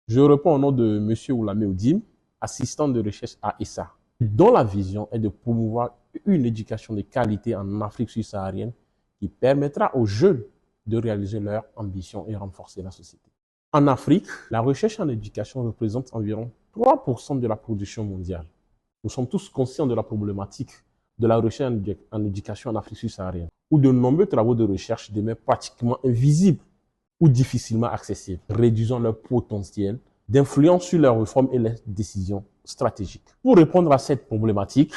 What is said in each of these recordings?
Je réponds au nom de M. Oulamé Oudim, assistant de recherche à ESSA, dont la vision est de promouvoir une éducation de qualité en Afrique subsaharienne qui permettra aux jeunes de réaliser leurs ambitions et renforcer la société. En Afrique, la recherche en éducation représente environ 3% de la production mondiale. Nous sommes tous conscients de la problématique de la recherche en éducation en Afrique subsaharienne, où de nombreux travaux de recherche demeurent pratiquement invisibles ou difficilement accessibles, réduisant leur potentiel d'influence sur leurs réformes et les décisions stratégiques. Pour répondre à cette problématique,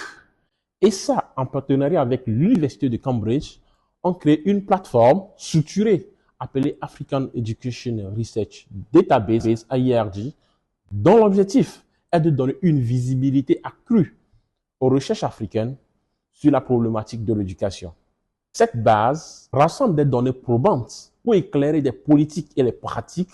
ESSA, en partenariat avec l'Université de Cambridge, ont créé une plateforme structurée appelée African Education Research Database, AIRD, dont l'objectif est de donner une visibilité accrue aux recherches africaines sur la problématique de l'éducation. Cette base rassemble des données probantes pour éclairer des politiques et les pratiques.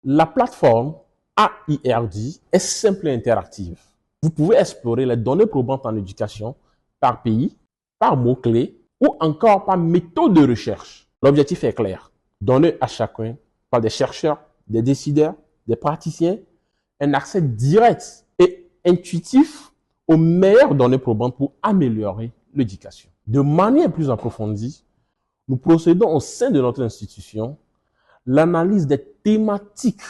La plateforme AIRD est simple et interactive. Vous pouvez explorer les données probantes en éducation par pays, par mots-clés ou encore par méthode de recherche. L'objectif est clair. Donner à chacun, par des chercheurs, des décideurs, des praticiens, un accès direct et intuitif aux meilleures données probantes pour améliorer l'éducation. De manière plus approfondie, nous procédons au sein de notre institution l'analyse des thématiques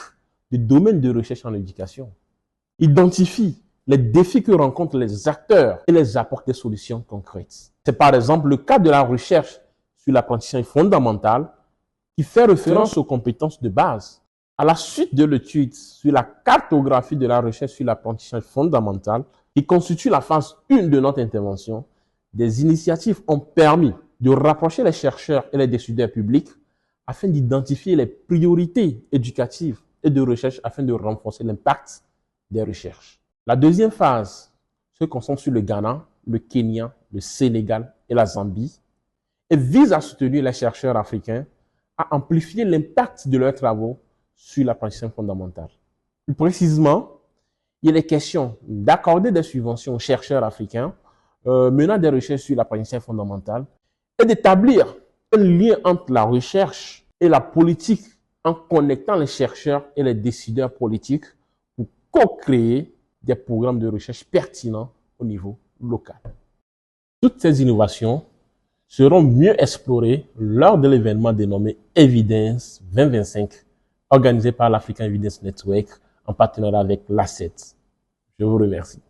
du domaine de recherche en éducation, identifie les défis que rencontrent les acteurs et les apporte des solutions concrètes. C'est par exemple le cas de la recherche sur l'apprentissage fondamental qui fait référence aux compétences de base. À la suite de l'étude sur la cartographie de la recherche sur l'apprentissage fondamental, qui constitue la phase 1 de notre intervention, des initiatives ont permis de rapprocher les chercheurs et les décideurs publics afin d'identifier les priorités éducatives et de recherche afin de renforcer l'impact des recherches. La deuxième phase se concentre sur le Ghana, le Kenya, le Sénégal et la Zambie et vise à soutenir les chercheurs africains à amplifier l'impact de leurs travaux sur l'apprentissage fondamental. Plus précisément, il est question d'accorder des subventions aux chercheurs africains menant des recherches sur l'apprentissage fondamental et d'établir un lien entre la recherche et la politique en connectant les chercheurs et les décideurs politiques pour co-créer des programmes de recherche pertinents au niveau local. Toutes ces innovations seront mieux explorées lors de l'événement dénommé Evidence 2025, organisé par l'African Evidence Network en partenariat avec l'ACET. Je vous remercie.